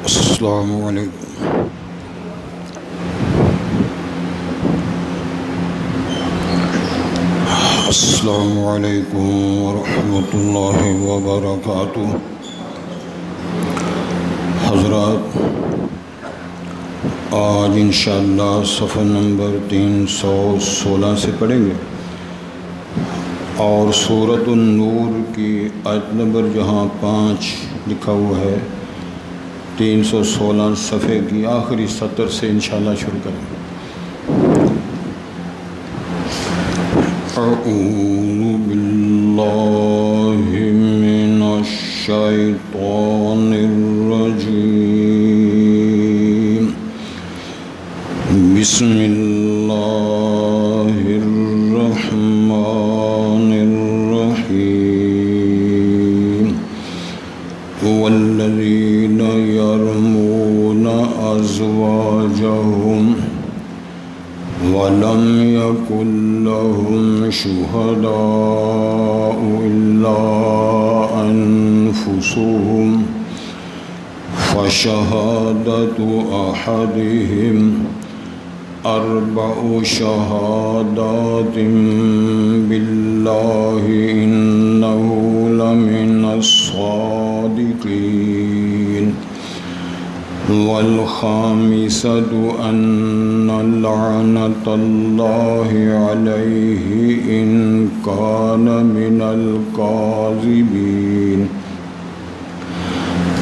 السلام علیکم۔ السلام علیکم ورحمۃ اللہ وبرکاتہ۔ حضرات، آج انشاءاللہ صفحہ نمبر 316 سے پڑھیں گے، اور سورۃ النور کی آیت نمبر جہاں 5 لکھا ہوا ہے، 316 صفحے کی آخری سطر سے انشاءاللہ شروع کریں گے۔ اعوذ باللہ من الشیطان الرجیم، بسم اللہ الرحمن الرحیم۔ والذین یرمون ازواجہم ولم یکن لهم شہداء الا انفسهم فشہادۃ احدہم اربع شہادات باللہ انہ لمن الصادقین۔ والخامسۃ ان لعنۃ اللہ علیہ ان کان من الکاذبین،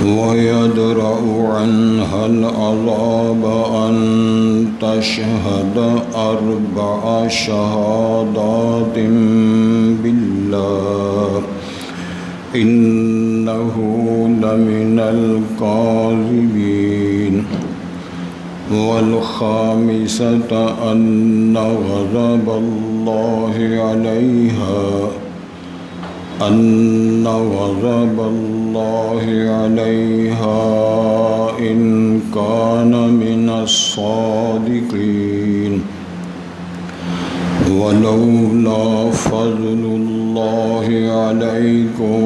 وَيَدْرَأُ عَنْهَا الْعَذَابَ أَن تَشْهَدَ أَرْبَعَ شَهَادَاتٍ بِاللَّهِ إِنَّهُ لَمِنَ الْكَاذِبِينَ۔ وَالْخَامِسَةَ أَنَّ غَضَبَ اللَّهِ عَلَيْهَا إن كان من الصادقين۔ ولولا فضل الله عليكم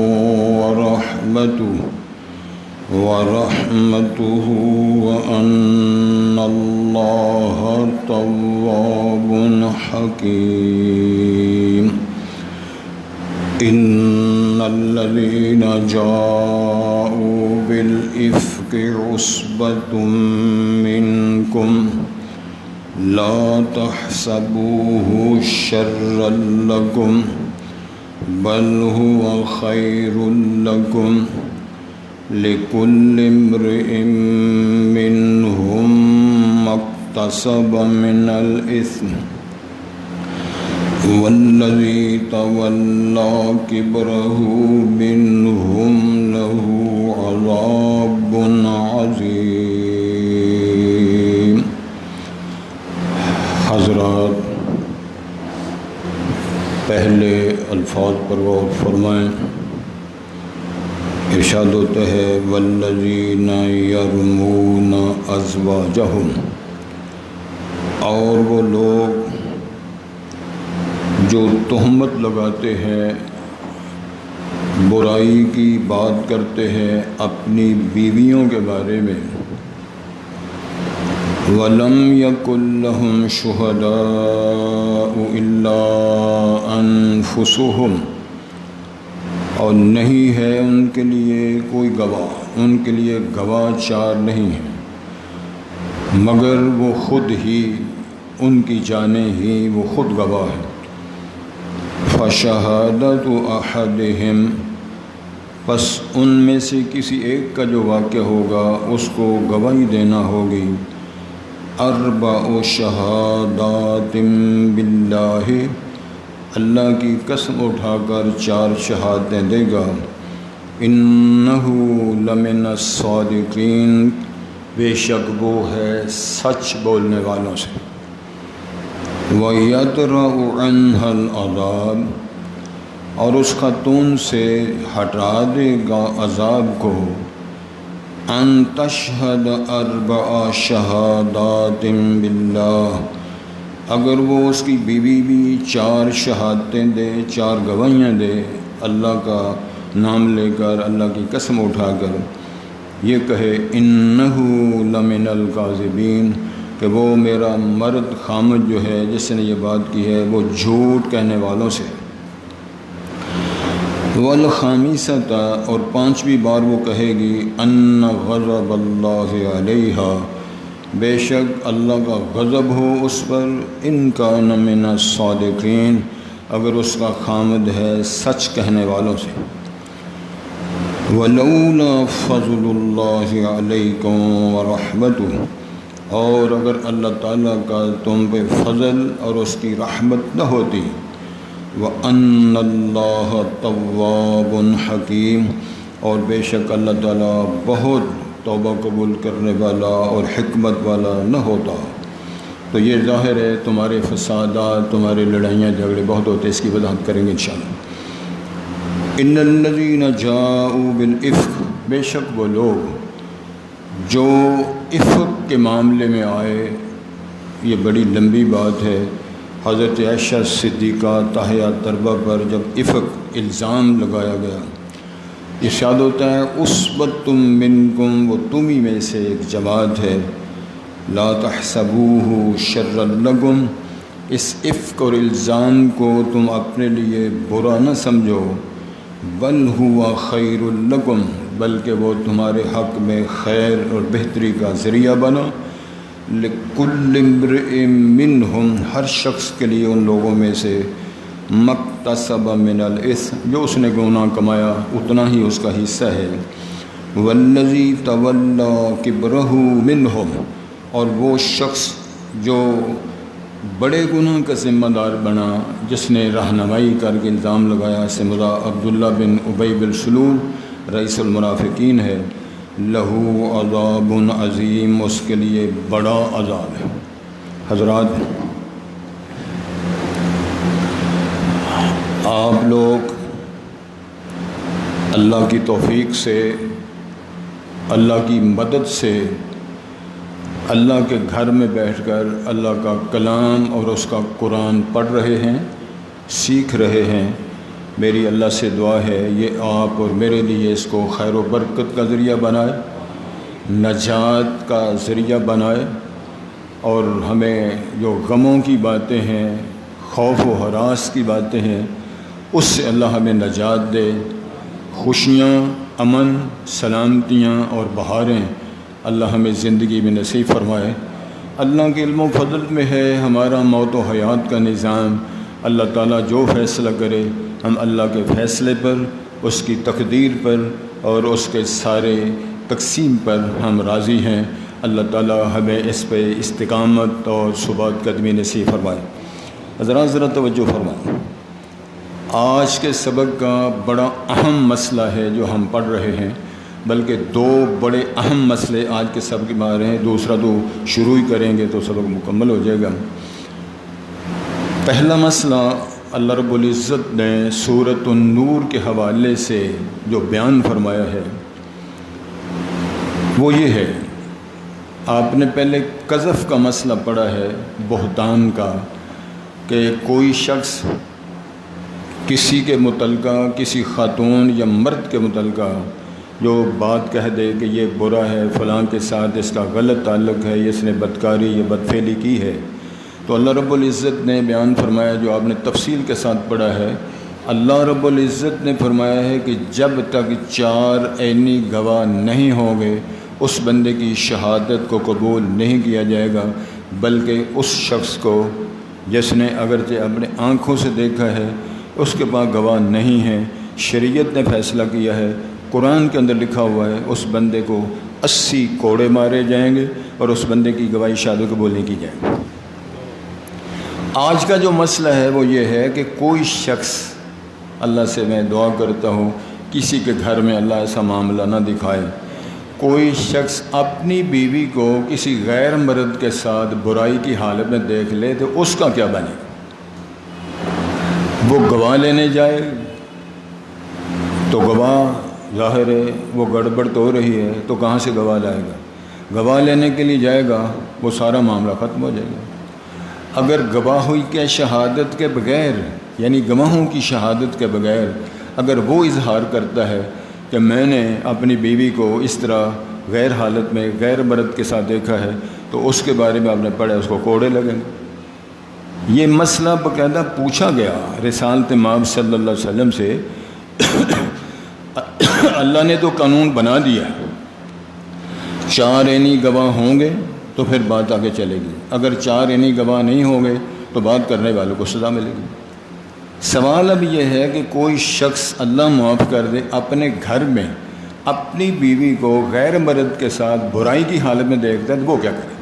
ورحمته وأن الله تواب حكيم۔ إن الذين جاءوا بالإفك عصبة منكم لا تحسبوه شرا لكم بل هو خير لكم، لكل امرئ منهم ما اكتسب من الإثم، والذي تولى كبره منهم له عذاب عظيم۔ حضرات، پہلے الفاظ پر غور فرمائیں۔ ارشاد ہوتا ہے والذین یرمون ازواجہم، اور وہ لوگ جو تہمت لگاتے ہیں، برائی کی بات کرتے ہیں اپنی بیویوں کے بارے میں، وَلَمْ يَكُنْ لَهُمْ شُهَدَاءُ إِلَّا أَنفُسُهُمْ، اور نہیں ہے ان کے لیے کوئی گواہ، ان کے لیے گواہ چار نہیں ہیں مگر وہ خود ہی، ان کی جانیں ہی وہ خود گواہ ہیں۔ فشہادت احدہم، پس ان میں سے کسی ایک کا جو واقع ہوگا اس کو گواہی دینا ہوگی، اربع شہادات باللہ، اللہ کی قسم اٹھا کر 4 شہادتیں دے گا، انہ لمن الصادقین، بے شک وہ ہے سچ بولنے والوں سے، وَيَدْرَأُ عَنْهَا الْعَذَابَ، اور اس خاتون سے ہٹا دے گا عذاب کو، ان تشہد اربع شہادات باللہ، اگر وہ اس کی بیوی بھی 4 شہادتیں دے، 4 گواہیاں دے اللہ کا، نام لے کر، اللہ کی قسم اٹھا کر یہ کہے انہو لمن الکاذبین، کہ وہ میرا مرد خامد جو ہے جس نے یہ بات کی ہے وہ جھوٹ کہنے والوں سے۔ والخامسۃ، اور پانچویں بار وہ کہے گی ان غضب اللہ علیہا، بے شک اللہ کا غضب ہو اس پر، ان کان من الصادقین، اگر اس کا خامد ہے سچ کہنے والوں سے۔ ولولا فضل اللہ علیکم ورحمتہ، اور اگر اللہ تعالیٰ کا تم پہ فضل اور اس کی رحمت نہ ہوتی، وَأَنَّ اللَّهَ تَوَّابٌ حَكِيمٌ، اور بے شک اللہ تعالیٰ بہت توبہ قبول کرنے والا اور حکمت والا نہ ہوتا، تو یہ ظاہر ہے تمہارے فسادات، تمہارے لڑائیاں جھگڑے بہت ہوتے، اس کی وضاحت کریں گے انشاءاللہ۔ ان الذین جاءوا بالافک، بے شک وہ لوگ جو افک کے معاملے میں آئے، یہ بڑی لمبی بات ہے۔ حضرت عائشہ صدیقہ تاہیہ طربہ پر جب افک الزام لگایا گیا، ارشاد ہوتا ہے اصبتم منکم، وہ تمہیں میں سے ایک جماعت ہے، لا تحسبوہ شرا لکم، اس افک اور الزام کو تم اپنے لیے برا نہ سمجھو، بل ہوا خیر لکم، بلکہ وہ تمہارے حق میں خیر اور بہتری کا ذریعہ بنا، لکل امرئ منہم، ہر شخص کے لیے ان لوگوں میں سے، مکتسب من الاثم، جو اس نے گناہ کمایا اتنا ہی اس کا حصہ ہے، والذی تولی کبرہ منہم، اور وہ شخص جو بڑے گناہ کا ذمہ دار بنا، جس نے رہنمائی کر کے الزام لگایا، اس سے مراد عبداللہ بن ابی بن سلول رئیس المنافقین ہے، لہو عذاب عظیم، اس کے لیے بڑا عذاب ہے۔ حضرات، آپ لوگ اللہ کی توفیق سے، اللہ کی مدد سے، اللہ کے گھر میں بیٹھ کر اللہ کا کلام اور اس کا قرآن پڑھ رہے ہیں، سیکھ رہے ہیں۔ میری اللہ سے دعا ہے یہ آپ اور میرے لیے اس کو خیر و برکت کا ذریعہ بنائے، نجات کا ذریعہ بنائے، اور ہمیں جو غموں کی باتیں ہیں، خوف و ہراس کی باتیں ہیں، اس سے اللہ ہمیں نجات دے، خوشیاں، امن، سلامتیاں اور بہاریں اللہ ہمیں زندگی میں نصیب فرمائے۔ اللہ کے علم و فضل میں ہے ہمارا موت و حیات کا نظام، اللہ تعالیٰ جو فیصلہ کرے ہم اللہ کے فیصلے پر، اس کی تقدیر پر اور اس کے سارے تقسیم پر ہم راضی ہیں۔ اللہ تعالیٰ ہمیں اس پہ استقامت اور ثبات قدمی نصیب فرمائے۔ حضرات ذرا توجہ فرمائیں، آج کے سبق کا بڑا اہم مسئلہ ہے جو ہم پڑھ رہے ہیں، بلکہ دو بڑے اہم مسئلے آج کے سبق میں آ رہے ہیں، دوسرا تو شروع ہی کریں گے تو سبق مکمل ہو جائے گا۔ پہلا مسئلہ اللہ رب العزت نے سورۃ النور کے حوالے سے جو بیان فرمایا ہے وہ یہ ہے، آپ نے پہلے قذف کا مسئلہ پڑھا ہے، بہتان کا، کہ کوئی شخص کسی کے متعلقہ، کسی خاتون یا مرد کے متعلقہ جو بات کہہ دے کہ یہ برا ہے، فلاں کے ساتھ اس کا غلط تعلق ہے، اس نے بدکاری یا بدفعلی کی ہے، تو اللہ رب العزت نے بیان فرمایا، جو آپ نے تفصیل کے ساتھ پڑھا ہے، اللہ رب العزت نے فرمایا ہے کہ جب تک 4 عینی گواہ نہیں ہوں گے اس بندے کی شہادت کو قبول نہیں کیا جائے گا، بلکہ اس شخص کو جس نے اگرچہ اپنے آنکھوں سے دیکھا ہے، اس کے پاس گواہ نہیں ہے، شریعت نے فیصلہ کیا ہے، قرآن کے اندر لکھا ہوا ہے، اس بندے کو 80 کوڑے مارے جائیں گے اور اس بندے کی گواہی شہادت قبول نہیں کی جائے گی۔ آج کا جو مسئلہ ہے وہ یہ ہے کہ کوئی شخص، اللہ سے میں دعا کرتا ہوں کسی کے گھر میں اللہ ایسا معاملہ نہ دکھائے، کوئی شخص اپنی بیوی کو کسی غیر مرد کے ساتھ برائی کی حالت میں دیکھ لے تو اس کا کیا بنے؟ وہ گواہ لینے جائے تو گواہ ظاہر ہے وہ گڑبڑ تو ہو رہی ہے، تو کہاں سے گواہ لائے گا؟ گواہ لینے کے لیے جائے گا وہ سارا معاملہ ختم ہو جائے گا۔ اگر گواہی کے شہادت کے بغیر، یعنی گواہوں کی شہادت کے بغیر اگر وہ اظہار کرتا ہے کہ میں نے اپنی بیوی کو اس طرح غیر حالت میں غیر مرد کے ساتھ دیکھا ہے تو اس کے بارے میں آپ نے پڑھا اس کو کوڑے لگیں گے۔ یہ مسئلہ باقاعدہ پوچھا گیا رسالت مآب صلی اللہ علیہ وسلم سے۔ اللہ نے تو قانون بنا دیا، 4 عینی گواہ ہوں گے تو پھر بات آگے چلے گی، اگر 4 عینی گواہ نہیں ہوں گے تو بات کرنے والوں کو سزا ملے گی۔ سوال اب یہ ہے کہ کوئی شخص اللہ معاف کر دے اپنے گھر میں اپنی بیوی کو غیر مرد کے ساتھ برائی کی حالت میں دیکھتا ہے تو وہ کیا کرے؟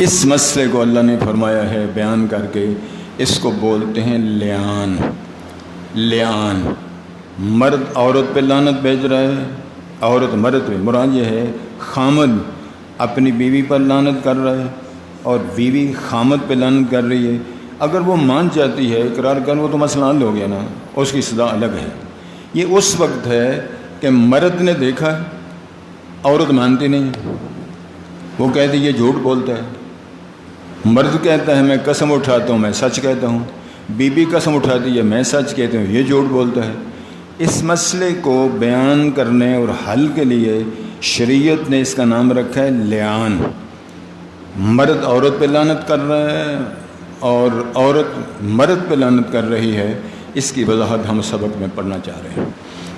اس مسئلے کو اللہ نے فرمایا ہے بیان کر کے، اس کو بولتے ہیں لعان۔ لعان، مرد عورت پہ لعنت بھیج رہا ہے، عورت مرد پہ، مراد یہ ہے خامد اپنی بیوی پر لعنت کر رہا ہے اور بیوی خامد پہ لعنت کر رہی ہے۔ اگر وہ مان جاتی ہے، اقرار کر، وہ تو مسئلہ حل ہو گیا نا، اس کی سزا الگ ہے۔ یہ اس وقت ہے کہ مرد نے دیکھا ہے، عورت مانتی نہیں ہے، وہ کہتی ہے یہ جھوٹ بولتا ہے۔ مرد کہتا ہے میں قسم اٹھاتا ہوں میں سچ کہتا ہوں، بیوی قسم اٹھاتی ہے میں سچ کہتا ہوں، یہ جھوٹ بولتا ہے۔ اس مسئلے کو بیان کرنے اور حل کے لیے شریعت نے اس کا نام رکھا ہے لعان۔ مرد عورت پہ لعنت کر رہا ہے اور عورت مرد پہ لعنت کر رہی ہے، اس کی وضاحت ہم سبق میں پڑھنا چاہ رہے ہیں۔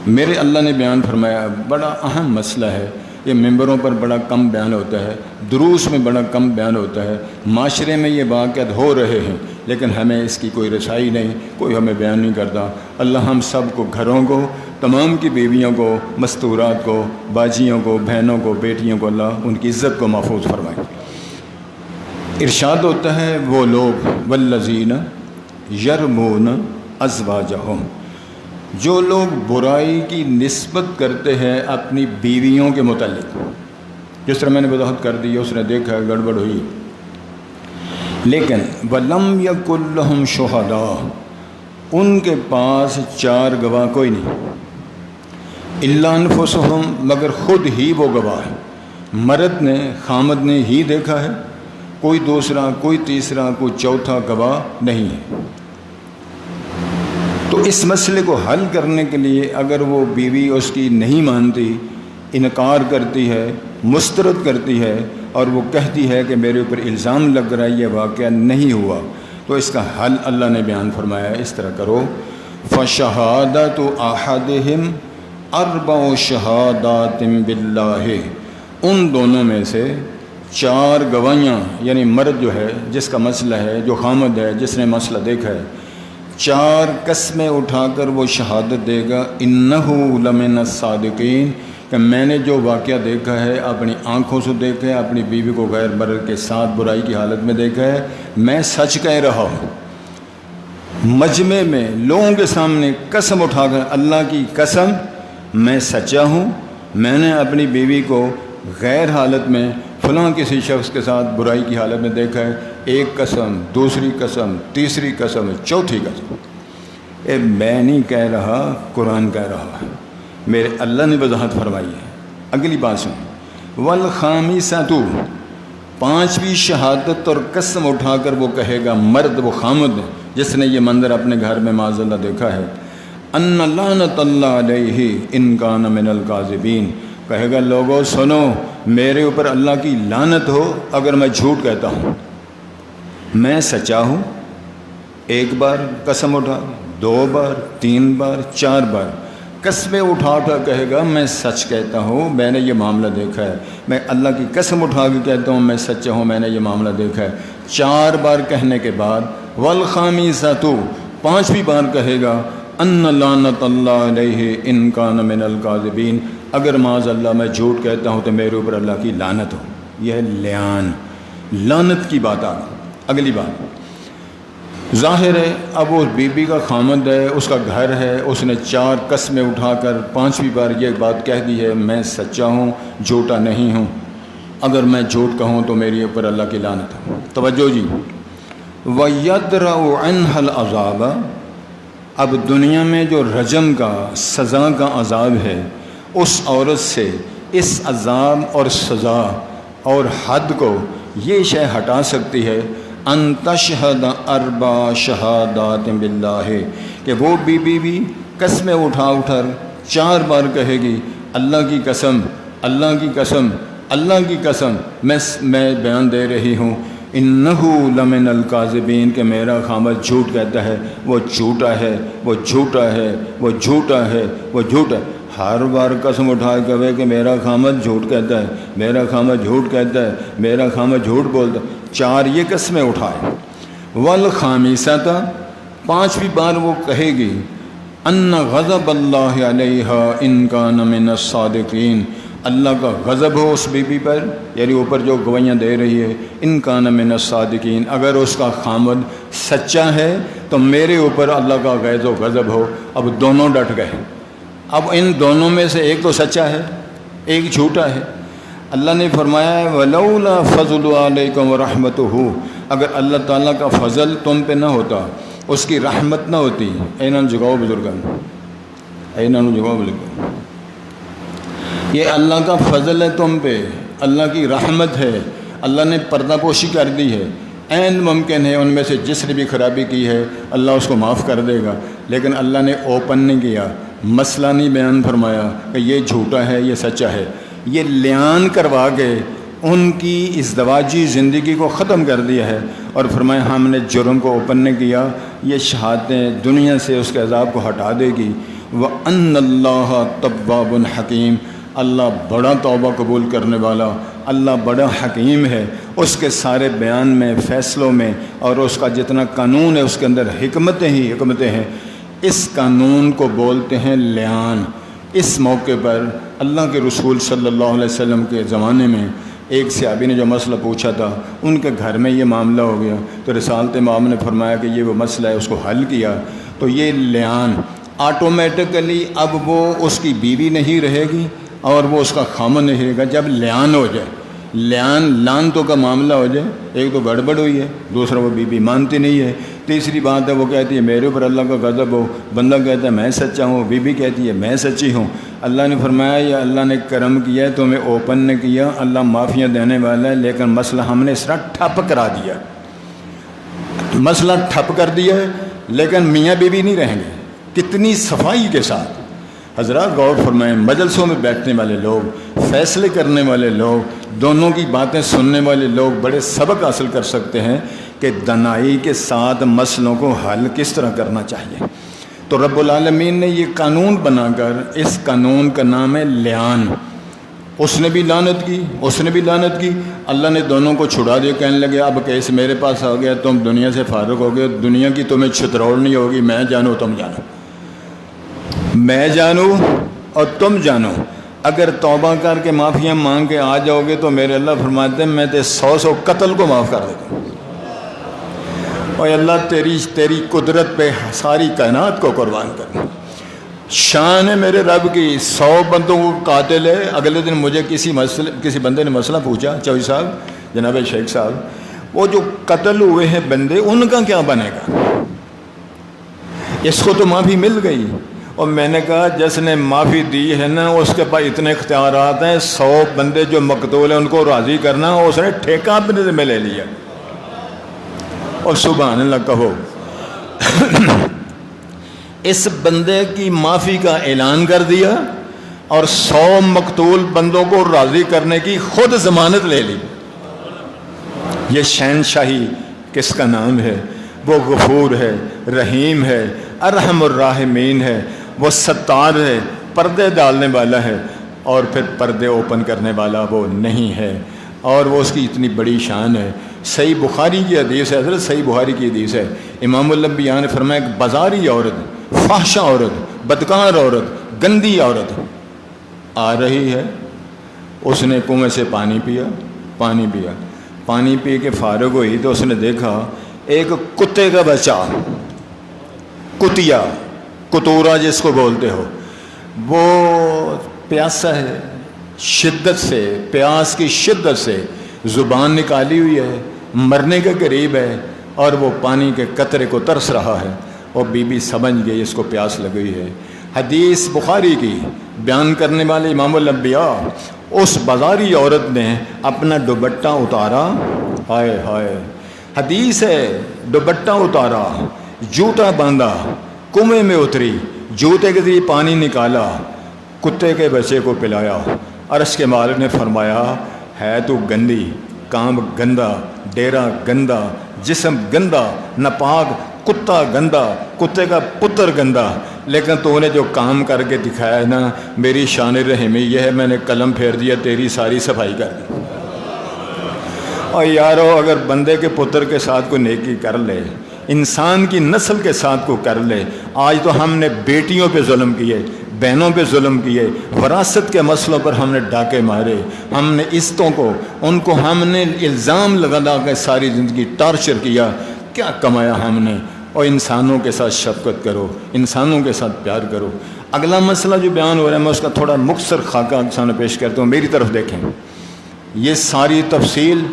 میرے اللہ نے بیان فرمایا، بڑا اہم مسئلہ ہے، یہ ممبروں پر بڑا کم بیان ہوتا ہے، دروس میں بڑا کم بیان ہوتا ہے، معاشرے میں یہ واقعات ہو رہے ہیں لیکن ہمیں اس کی کوئی رسائی نہیں، کوئی ہمیں بیان نہیں کرتا۔ اللہ ہم سب کو، گھروں کو، تمام کی بیویوں کو، مستورات کو، باجیوں کو، بہنوں کو، بیٹیوں کو اللہ ان کی عزت کو محفوظ فرمائے۔ ارشاد ہوتا ہے وہ لوگ والذین یرمون ازواجہم، جو لوگ برائی کی نسبت کرتے ہیں اپنی بیویوں کے متعلق، جس طرح میں نے وضاحت کر دی، اس نے دیکھا گڑبڑ ہوئی، لیکن وَلَمْ يَكُنْ لَهُمْ شُهَدَاء، ان کے پاس 4 گواہ کوئی نہیں، إِلَّا أَنفُسُهُمْ، مگر خود ہی وہ گواہ ہے، مرد نے، خامد نے ہی دیکھا ہے، کوئی دوسرا، کوئی تیسرا، کوئی چوتھا گواہ نہیں ہے۔ تو اس مسئلے کو حل کرنے کے لیے اگر وہ بیوی اس کی نہیں مانتی، انکار کرتی ہے، مسترد کرتی ہے اور وہ کہتی ہے کہ میرے اوپر الزام لگ رہا ہے، یہ واقعہ نہیں ہوا، تو اس کا حل اللہ نے بیان فرمایا ہے، اس طرح کرو فَشَهَادَةُ أَحَدِهِمْ أَرْبَعُ شَهَادَاتٍ بِاللَّهِ، ان دونوں میں سے 4 گواہیاں، یعنی مرد جو ہے جس کا مسئلہ ہے، جو خامد ہے جس نے مسئلہ دیکھا ہے، 4 قسمیں اٹھا کر وہ شہادت دے گا إِنَّهُ لَمِنَ الصَّادِقِينَ، کہ میں نے جو واقعہ دیکھا ہے، اپنی آنکھوں سے دیکھا ہے، اپنی بیوی کو غیر مرد کے ساتھ برائی کی حالت میں دیکھا ہے، میں سچ کہہ رہا ہوں۔ مجمع میں لوگوں کے سامنے قسم اٹھا کر، اللہ کی قسم میں سچا ہوں، میں نے اپنی بیوی کو غیر حالت میں فلاں کسی شخص کے ساتھ برائی کی حالت میں دیکھا ہے، ایک قسم، دوسری قسم، تیسری قسم، چوتھی قسم، میں نہیں کہہ رہا، قرآن کہہ رہا ہے، میرے اللہ نے وضاحت فرمائی ہے۔ اگلی بات سن، والخامسۃ، 5ویں شہادت اور قسم اٹھا کر وہ کہے گا، مرد وہ خامد جس نے یہ منظر اپنے گھر میں معاذ اللہ دیکھا ہے، ان لعنت اللہ علیہ ان کان من الکاذبین، کہے گا لوگوں سنو، میرے اوپر اللہ کی لعنت ہو اگر میں جھوٹ کہتا ہوں، میں سچا ہوں، 1 بار قسم اٹھا، 2 بار، 3 بار، 4 بار قسمیں اٹھا کر کہے گا میں سچ کہتا ہوں، میں نے یہ معاملہ دیکھا ہے، میں اللہ کی قسم اٹھا کے کہتا ہوں میں سچا ہوں، میں نے یہ معاملہ دیکھا ہے۔ 4 بار کہنے کے بعد والخامسۃ، 5ویں بار کہے گا ان لعنت اللہ علیہ ان کان من الکاذبین، اگر معاذ اللہ میں جھوٹ کہتا ہوں تو میرے اوپر اللہ کی لعنت ہو۔ یہ ہے لعان، لعنت کی بات آ گئی۔ اگلی بات، ظاہر ہے اب وہ بیوی کا خامد ہے، اس کا گھر ہے، اس نے 4 قسمیں اٹھا کر 5ویں بار یہ بات کہہ دی ہے میں سچا ہوں، جھوٹا نہیں ہوں، اگر میں جھوٹ کہوں تو میرے اوپر اللہ کی لعنت ہے۔ توجہ جی، وَيَدْرَعُ عَنْهَا الْعَذَابَ، اب دنیا میں جو رجم کا، سزا کا عذاب ہے، اس عورت سے اس عذاب اور سزا اور حد کو یہ شے ہٹا سکتی ہے ان تشہد اربع شہادات باللہ، کہ وہ بی بھی قسمیں اٹھا اٹھا 4 بار کہے گی اللہ کی قسم، اللہ کی قسم، اللہ کی قسم، میں بیان دے رہی ہوں انہو لمن الکاذبین، کہ میرا خامد جھوٹ کہتا ہے، وہ جھوٹا ہے، وہ جھوٹا ہے، وہ جھوٹا ہے، وہ جھوٹا ہے۔ ہر بار قسم اٹھا کے کہے کہ میرا خامد جھوٹ کہتا ہے، میرا خامد جھوٹ کہتا ہے، میرا خامد جھوٹ بولتا ہے، 4 یہ قسمیں اٹھائے۔ والخامسۃ، 5ویں بار وہ کہے گی ان غضب اللہ علیہ ان کان من الصادقین، اللہ کا غضب ہو اس بی بی پر، یعنی اوپر جو گویاں دے رہی ہے، ان کان من الصادقین، اگر اس کا خامد سچا ہے تو میرے اوپر اللہ کا غیظ و غضب ہو۔ اب دونوں ڈٹ گئے، اب ان دونوں میں سے ایک تو سچا ہے، ایک جھوٹا ہے۔ اللہ نے فرمایا ہے وَلَوْلَا فَضْلُ عَلَيْكُمْ وَرَحْمَتُهُ، اگر اللہ تعالیٰ کا فضل تم پہ نہ ہوتا، اس کی رحمت نہ ہوتی، اینن جگاؤ بزرگان، اینن جگاؤ بزرگان، یہ اللہ کا فضل ہے تم پہ، اللہ کی رحمت ہے، اللہ نے پردہ پوشی کر دی ہے۔ عین ممکن ہے ان میں سے جس نے بھی خرابی کی ہے اللہ اس کو معاف کر دے گا، لیکن اللہ نے اوپن نہیں کیا، مسئلہ نہیں بیان فرمایا کہ یہ جھوٹا ہے یہ سچا ہے، یہ لیان کروا کے ان کی ازدواجی زندگی کو ختم کر دیا ہے، اور فرمایا ہم نے جرم کو اوپن نہیں کیا، یہ شہادتیں دنیا سے اس کے عذاب کو ہٹا دے گی۔ وَأَنَّ اللَّهَ تَوَّابٌ حَكِيمٌ، اللہ بڑا توبہ قبول کرنے والا، اللہ بڑا حکیم ہے، اس کے سارے بیان میں، فیصلوں میں، اور اس کا جتنا قانون ہے اس کے اندر حکمتیں ہی حکمتیں ہیں۔ اس قانون کو بولتے ہیں لیان۔ اس موقع پر اللہ کے رسول صلی اللہ علیہ وسلم کے زمانے میں ایک صحابی نے جو مسئلہ پوچھا تھا، ان کے گھر میں یہ معاملہ ہو گیا، تو رسالت امام نے فرمایا کہ یہ وہ مسئلہ ہے، اس کو حل کیا، تو یہ لیان آٹومیٹکلی اب وہ اس کی بیوی نہیں رہے گی اور وہ اس کا خامن نہیں رہے گا۔ جب لیان ہو جائے، لانتوں کا معاملہ ہو جائے، ایک تو گڑبڑ ہوئی ہے، دوسرا وہ بیوی مانتی نہیں ہے، تیسری بات ہے وہ کہتی ہے میرے اوپر اللہ کا غضب ہو، بندہ کہتا ہے میں سچا ہوں، بیوی کہتی ہے میں سچی ہوں۔ اللہ نے فرمایا یہ اللہ نے کرم کیا ہے، تمہیں اوپن نے کیا، اللہ معافیاں دینے والا ہے، لیکن مسئلہ ہم نے اس طرح ٹھپ کرا دیا، مسئلہ ٹھپ کر دیا ہے، لیکن میاں بیوی نہیں رہیں گے۔ کتنی صفائی کے ساتھ حضرات غور فرمائیں، مجلسوں میں بیٹھنے والے لوگ، فیصلے کرنے والے لوگ، دونوں کی باتیں سننے والے لوگ بڑے سبق حاصل کر سکتے ہیں کہ دنائی کے ساتھ مسئلوں کو حل کس طرح کرنا چاہیے۔ تو رب العالمین نے یہ قانون بنا کر، اس قانون کا نام ہے لیان۔ اس نے بھی لعنت کی، اس نے بھی لعنت کی، اللہ نے دونوں کو چھڑا دیا، کہنے لگے اب کیس میرے پاس آ گیا، تم دنیا سے فارغ ہو گئے، دنیا کی تمہیں چھتروڑ نہیں ہوگی، میں جانو تم جانو، میں جانوں اور تم جانو۔ اگر توبہ کر کے معافیاں مانگ کے آ جاؤ گے تو میرے اللہ فرماتے ہیں میں 100 قتل کو معاف کر دیتا ہوں۔ اور اللہ تیری قدرت پہ ساری کائنات کو قربان کر، شان ہے میرے رب کی، 100 بندوں کو قاتل ہے۔ اگلے دن مجھے کسی بندے نے مسئلہ پوچھا، چوئی صاحب، جناب شیخ صاحب، وہ جو قتل ہوئے ہیں بندے ان کا کیا بنے گا؟ اس کو تو معافی مل گئی، اور میں نے کہا جس نے معافی دی ہے نا اس کے پاس اتنے اختیارات ہیں، 100 بندے جو مقتول ہیں ان کو راضی کرنا، اس نے ٹھیکہ اپنے ذمہ لے لیا۔ اور سبحان اللہ کہو، اس بندے کی معافی کا اعلان کر دیا اور 100 مقتول بندوں کو راضی کرنے کی خود ضمانت لے لی۔ یہ شہنشاہی کس کا نام ہے؟ وہ غفور ہے، رحیم ہے، ارحم الراحمین ہے، وہ ستار ہے، پردے ڈالنے والا ہے، اور پھر پردے اوپن کرنے والا وہ نہیں ہے، اور وہ اس کی اتنی بڑی شان ہے۔ صحیح بخاری کی حدیث ہے، حضرت صحیح بخاری کی حدیث ہے، امام الانبیاء نے فرمایا ایک بازاری عورت، فحشہ عورت، بدکار عورت، گندی عورت آ رہی ہے، اس نے کنویں سے پانی پیا، پانی پی کے فارغ ہوئی تو اس نے دیکھا ایک کتے کا بچہ، کتیا، کتورا جس کو بولتے ہو، وہ پیاسا ہے، شدت سے، پیاس کی شدت سے زبان نکالی ہوئی ہے، مرنے کے قریب ہے، اور وہ پانی کے قطرے کو ترس رہا ہے، اور بی بی سمجھ گئی اس کو پیاس لگی ہے۔ حدیث بخاری کی بیان کرنے والے امام الانبیاء، اس بازاری عورت نے اپنا دوپٹہ اتارا، ہائے ہائے، حدیث ہے دوپٹہ اتارا، جوتا باندھا، کنویں میں اتری، جوتے کے ذریعے پانی نکالا، کتے کے بچے کو پلایا۔ عرش کے مالک نے فرمایا ہے تو گندی، کام گندا، ڈیرا گندا، جسم گندا، ناپاک، کتا گندا، کتے کا پتر گندا، لیکن تو نے جو کام کر کے دکھایا ہے نا، میری شان رحمی یہ ہے، میں نے قلم پھیر دیا، تیری ساری صفائی کر دی۔ اور یارو اگر بندے کے پتر کے ساتھ کوئی نیکی کر لے، انسان کی نسل کے ساتھ کو کر لے، آج تو ہم نے بیٹیوں پہ ظلم کیے، بہنوں پہ ظلم کیے، وراثت کے مسئلوں پر ہم نے ڈاکے مارے، ہم نے عزتوں کو، ان کو ہم نے الزام لگا کے ساری زندگی ٹارچر کیا، کیا کمایا ہم نے؟ اور انسانوں کے ساتھ شفقت کرو، انسانوں کے ساتھ پیار کرو۔ اگلا مسئلہ جو بیان ہو رہا ہے میں اس کا تھوڑا مختصر خاکہ سامنے پیش کرتا ہوں، میری طرف دیکھیں۔ یہ ساری تفصیل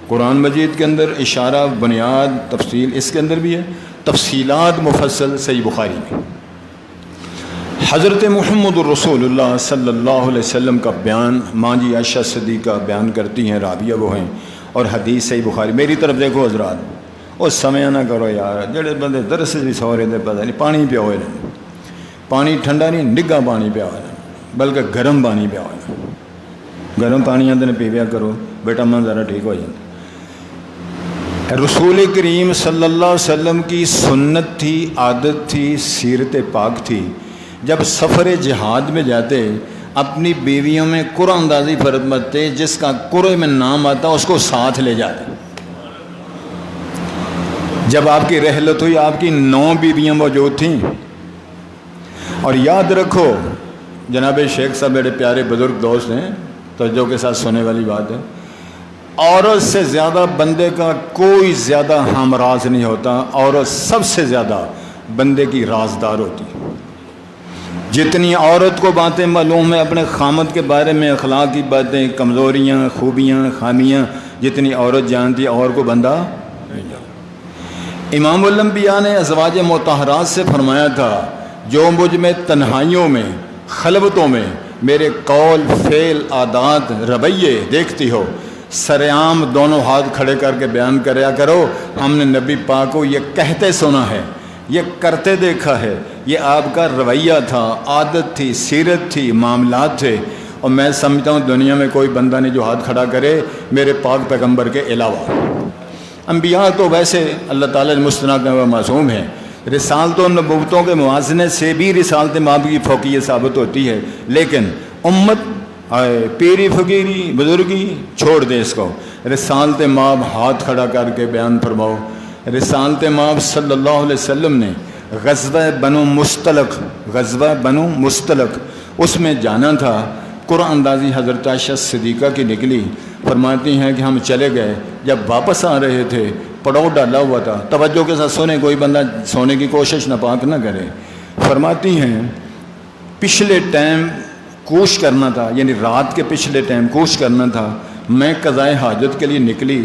قرآن مجید کے اندر، اشارہ، بنیاد، تفصیل اس کے اندر بھی ہے، تفصیلات مفصل صحیح بخاری میں۔ حضرت محمد رسول اللہ صلی اللہ علیہ وسلم کا بیان ماں جی عائشہ صدیقہ بیان کرتی ہیں، رابعہ وہ ہیں، اور حدیث صحیح بخاری۔ میری طرف دیکھو حضرات، اور سمے نہ کرو یار، جڑے بندے درس بھی سو رہے تھے پتہ نہیں، پانی پیا ہوئے نا، پانی ٹھنڈا نہیں، نگا پانی پیا ہوا نا، بلکہ گرم پانی پیا ہوا نا، گرم پانی آتے پیویا کرو بیٹا، من ذرا ٹھیک ہو جائے۔ رسول کریم صلی اللہ علیہ وسلم کی سنت تھی، عادت تھی، سیرت پاک تھی، جب سفر جہاد میں جاتے اپنی بیویوں میں قرعہ اندازی فرماتے، جس کا قرعے میں نام آتا اس کو ساتھ لے جاتے۔ جب آپ کی رحلت ہوئی آپ کی 9 بیویاں موجود تھیں، اور یاد رکھو جناب شیخ صاحب میرے پیارے بزرگ دوست ہیں، توجہ کے ساتھ سننے والی بات ہے، عورت سے زیادہ بندے کا کوئی زیادہ ہمراز نہیں ہوتا، عورت سب سے زیادہ بندے کی رازدار ہوتی۔ جتنی عورت کو باتیں معلوم ہیں اپنے خامد کے بارے میں، اخلاقی باتیں، کمزوریاں، خوبیاں، خامیاں، جتنی عورت جانتی اور کو بندہ نہیں جانتا۔ امام الانبیاء نے ازواج مطہرات سے فرمایا تھا، جو مجھ میں تنہائیوں میں، خلوتوں میں میرے قول، فعل، عادات، رویے دیکھتی ہو، سرعام دونوں ہاتھ کھڑے کر کے بیان کریا کرو، ہم نے نبی پاک کو یہ کہتے سنا ہے، یہ کرتے دیکھا ہے، یہ آپ کا رویہ تھا، عادت تھی، سیرت تھی، معاملات تھے، اور میں سمجھتا ہوں دنیا میں کوئی بندہ نہیں جو ہاتھ کھڑا کرے میرے پاک پیغمبر کے علاوہ۔ انبیاء تو ویسے اللہ تعالیٰ نے مستند و معصوم ہیں، رسالت و نبوتوں کے موازنے سے بھی رسالت ماں کی فوقیت ثابت ہوتی ہے، لیکن امت پیری فقیری بزرگی چھوڑ دے اس کو، رسالت ماں ہاتھ کھڑا کر کے بیان فرماؤ۔ رسالت ماں صلی اللہ علیہ وسلم نے غزوہ بنو مستلق اس میں جانا تھا، قرعہ اندازی حضرت عائشہ صدیقہ کی نکلی، فرماتی ہیں کہ ہم چلے گئے، جب واپس آ رہے تھے پڑاؤ ڈالا ہوا تھا، توجہ کے ساتھ سونے، کوئی بندہ سونے کی کوشش ناپاک نہ کرے، فرماتی ہیں پچھلے ٹائم کوش کرنا تھا، یعنی رات کے پچھلے ٹائم کوش کرنا تھا، میں قضائے حاجت کے لیے نکلی،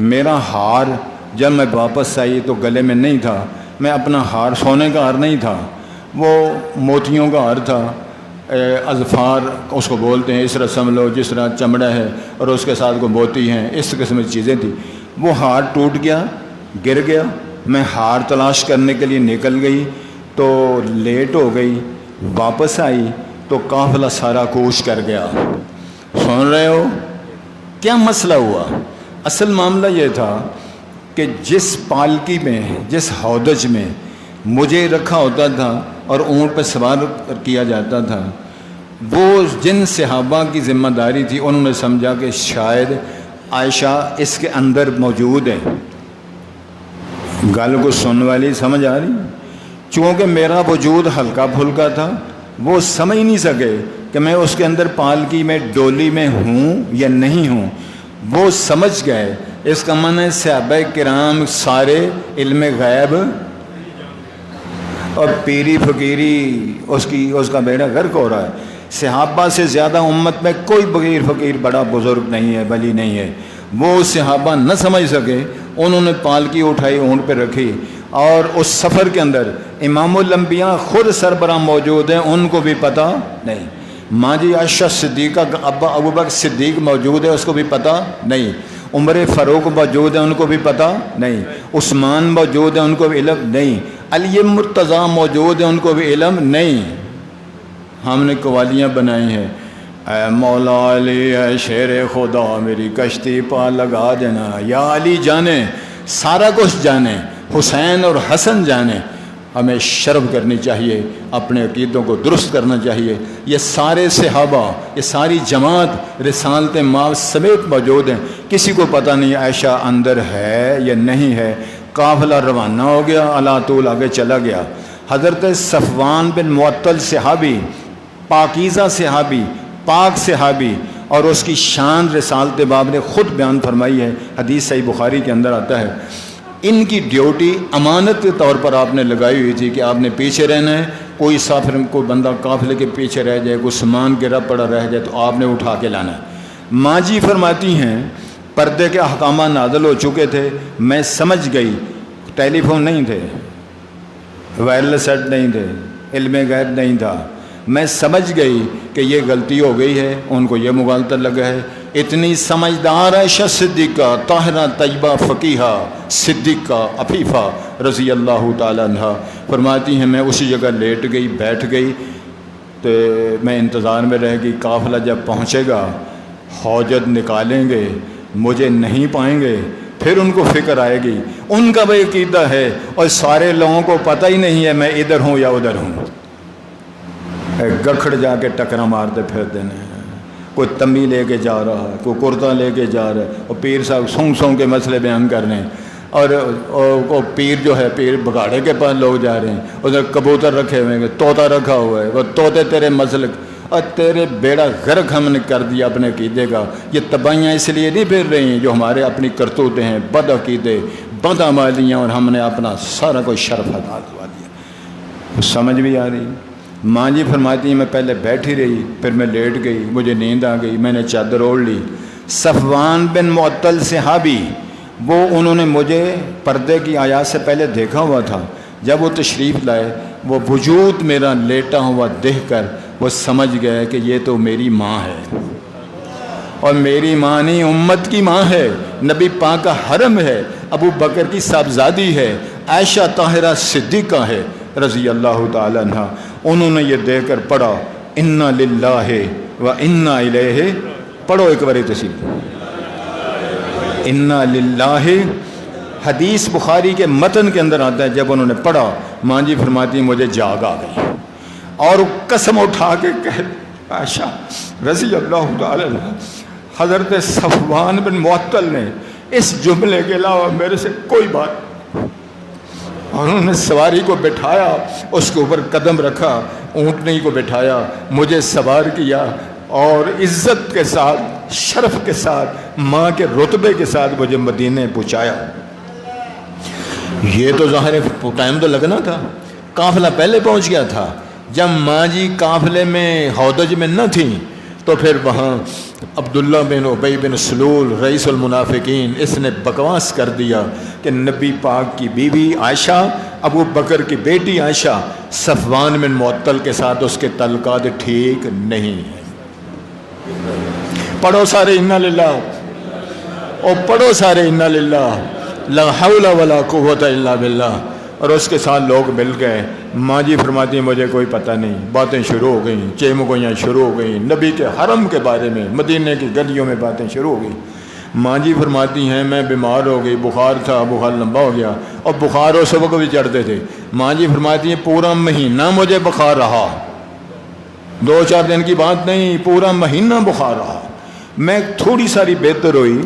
میرا ہار جب میں واپس آئی تو گلے میں نہیں تھا، میں اپنا ہار، سونے کا ہار نہیں تھا، وہ موتیوں کا ہار تھا، اظفار اس کو بولتے ہیں، اس طرح سمجھ لو جس طرح چمڑا ہے اور اس کے ساتھ کو موتی ہیں، اس قسم کی چیزیں تھیں، وہ ہار ٹوٹ گیا، گر گیا، میں ہار تلاش کرنے کے لیے نکل گئی تو لیٹ ہو گئی، واپس آئی تو قافلہ سارا کوش کر گیا۔ سن رہے ہو کیا مسئلہ ہوا؟ اصل معاملہ یہ تھا کہ جس پالکی میں، جس ہودج میں مجھے رکھا ہوتا تھا اور اونٹ پہ سوار کیا جاتا تھا، وہ جن صحابہ کی ذمہ داری تھی انہوں نے سمجھا کہ شاید عائشہ اس کے اندر موجود ہے۔ گل کو سننے والی سمجھ آ رہی؟ چونکہ میرا وجود ہلکا پھلکا تھا، وہ سمجھ نہیں سکے کہ میں اس کے اندر پالکی میں، ڈولی میں ہوں یا نہیں ہوں، وہ سمجھ گئے، اس کا معنی ہے صحابہ کرام سارے علم غیب اور پیری فقیری اس کا بیڑا غرق ہو رہا ہے۔ صحابہ سے زیادہ امت میں کوئی بغیر فقیر بڑا بزرگ نہیں ہے، ولی نہیں ہے، وہ صحابہ نہ سمجھ سکے، انہوں نے پالکی اٹھائی، اونٹ پہ رکھی، اور اس سفر کے اندر امام الانبیاء خود سربراہ موجود ہیں، ان کو بھی پتہ نہیں، ماں جی عائشہ صدیقہ کا ابا ابو بکر صدیق موجود ہے، اس کو بھی پتہ نہیں، عمر فاروق موجود ہیں ان کو بھی پتہ نہیں، عثمان موجود ہیں ان کو بھی علم نہیں، علی مرتضیٰ موجود ہیں ان کو بھی علم نہیں. ہم نے قوالیاں بنائی ہیں، اے مولا علی اے شیر خدا میری کشتی پا لگا دینا. یا علی جانے، سارا کچھ جانے، حسین اور حسن جانے. ہمیں شرم کرنی چاہیے، اپنے عقیدوں کو درست کرنا چاہیے. یہ سارے صحابہ، یہ ساری جماعت رسالت ماں سمیت موجود ہیں. کسی کو پتہ نہیں عائشہ اندر ہے یا نہیں ہے. قافلہ روانہ ہو گیا، اللہ طول آگے چلا گیا. حضرت صفوان بن معطل صحابی، پاکیزہ صحابی، پاک صحابی، اور اس کی شان رسالت باب نے خود بیان فرمائی ہے. حدیث صحیح بخاری کے اندر آتا ہے. ان کی ڈیوٹی امانت کے طور پر آپ نے لگائی ہوئی تھی کہ آپ نے پیچھے رہنا ہے. کوئی سافر، کوئی بندہ قافلے کے پیچھے رہ جائے، کوئی سامان گرا پڑا رہ جائے تو آپ نے اٹھا کے لانا ہے. ماں جی فرماتی ہیں پردے کے احکامات نازل ہو چکے تھے، میں سمجھ گئی. ٹیلی فون نہیں تھے، وائرلیس سیٹ نہیں تھے، علم غیب نہیں تھا. میں سمجھ گئی کہ یہ غلطی ہو گئی ہے. ان کو یہ مغالطہ لگا ہے. اتنی سمجھدار عائشہ صدیقہ، طاہرہ، طیبہ، فقیہہ، صدیقہ، عفیفہ رضی اللہ تعالیٰ عنہ فرماتی ہیں میں اسی جگہ لیٹ گئی، بیٹھ گئی. تو میں انتظار میں رہ گئی. قافلہ جب پہنچے گا، حوجت نکالیں گے، مجھے نہیں پائیں گے، پھر ان کو فکر آئے گی. ان کا بھی عقیدہ ہے اور سارے لوگوں کو پتہ ہی نہیں ہے میں ادھر ہوں یا ادھر ہوں. گکھڑ جا کے ٹکرا مارتے پھر دینے. کوئی تمی لے کے جا رہا ہے، کوئی کرتا لے کے جا رہا ہے، اور پیر صاحب سونگ سونگ کے مسئلے بیان کر رہے ہیں. اور پیر جو ہے، پیر بگاڑے کے پاس لوگ جا رہے ہیں. ادھر کبوتر رکھے ہوئے ہیں، طوطا رکھا ہوا ہے، وہ طوطے تیرے مسئلے اور تیرے بیڑا غرق ہم نے کر دیا اپنے عقیدے کا. یہ تباہیاں اس لیے نہیں پھر رہی ہیں جو ہمارے اپنی کرتوتے ہیں، بد عقیدے، بد عمالیاں، اور ہم نے اپنا سارا کوئی شرف ادا دوا دیا. سمجھ بھی آ رہی. ماں جی فرماتی ہیں میں پہلے بیٹھی رہی، پھر میں لیٹ گئی، مجھے نیند آ گئی، میں نے چادر اوڑھ لی. صفوان بن معطل صحابی، وہ انہوں نے مجھے پردے کی آیات سے پہلے دیکھا ہوا تھا. جب وہ تشریف لائے، وہ وجود میرا لیٹا ہوا دیکھ کر وہ سمجھ گئے کہ یہ تو میری ماں ہے، اور میری ماں نہیں، امت کی ماں ہے. نبی پاک کا حرم ہے، ابو بکر کی صاحبزادی ہے، عائشہ طاہرہ صدیقہ ہے رضی اللہ تعالیٰ عنہ. انہوں نے یہ دیکھ کر پڑھا انا للہ و انا الیہ. پڑھو ایک بار تصیب انا للہ. حدیث بخاری کے متن کے اندر آتا ہے جب انہوں نے پڑھا، ماں جی فرماتی مجھے جاگ آ گئی اور قسم اٹھا کے کہہ عائشہ رضی اللہ تعالی عنہ، حضرت صفوان بن معطل نے اس جملے کے علاوہ میرے سے کوئی بات، اور انہوں نے سواری کو بٹھایا، اس کے اوپر قدم رکھا، اونٹنی کو بٹھایا، مجھے سوار کیا اور عزت کے ساتھ، شرف کے ساتھ، ماں کے رتبے کے ساتھ مجھے مدینے پہنچایا. یہ تو ظاہر ہے ٹائم تو لگنا تھا. قافلہ پہلے پہنچ گیا تھا. جب ماں جی قافلے میں ہودج میں نہ تھیں تو پھر وہاں عبداللہ بن ابی بن سلول رئیس المنافقین، اس نے بکواس کر دیا کہ نبی پاک کی بیوی عائشہ، ابو بکر کی بیٹی عائشہ صفوان بن معطل کے ساتھ اس کے تعلقات ٹھیک نہیں ہیں. پڑھو سارے انا للہ، اور پڑھو سارے انا للہ، لا حول ولا قوت الا باللہ. اور اس کے ساتھ لوگ مل گئے. ماں جی فرماتی ہیں مجھے کوئی پتہ نہیں، باتیں شروع ہو گئیں، چیمگوئیاں شروع ہو گئیں، نبی کے حرم کے بارے میں، مدینے کی گلیوں میں باتیں شروع ہو گئیں. ماں جی فرماتی ہیں میں بیمار ہو گئی، بخار تھا، بخار لمبا ہو گیا، اور بخار اس وقت بھی چڑھتے تھے. ماں جی فرماتی ہیں پورا مہینہ مجھے بخار رہا، 2-4 دن کی بات نہیں، پورا مہینہ بخار رہا. میں تھوڑی ساری بہتر ہوئی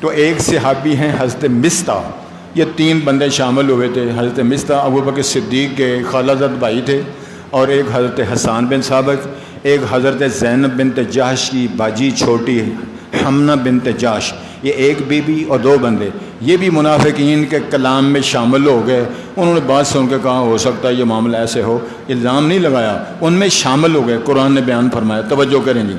تو ایک صحابی ہیں حضرت مستہ، یہ 3 بندے شامل ہوئے تھے. حضرت مستہ ابو بکر صدیق کے خالہ زاد بھائی تھے، اور ایک حضرت حسان بن ثابت، ایک حضرت زینب بنت جحش کی باجی چھوٹی حمنہ بنت جحش. یہ ایک بی بی اور 2 بندے، یہ بھی منافقین کے کلام میں شامل ہو گئے. انہوں نے بات سن کے کہا ہو سکتا ہے یہ معاملہ ایسے ہو، الزام نہیں لگایا، ان میں شامل ہو گئے. قرآن نے بیان فرمایا، توجہ کریں گی.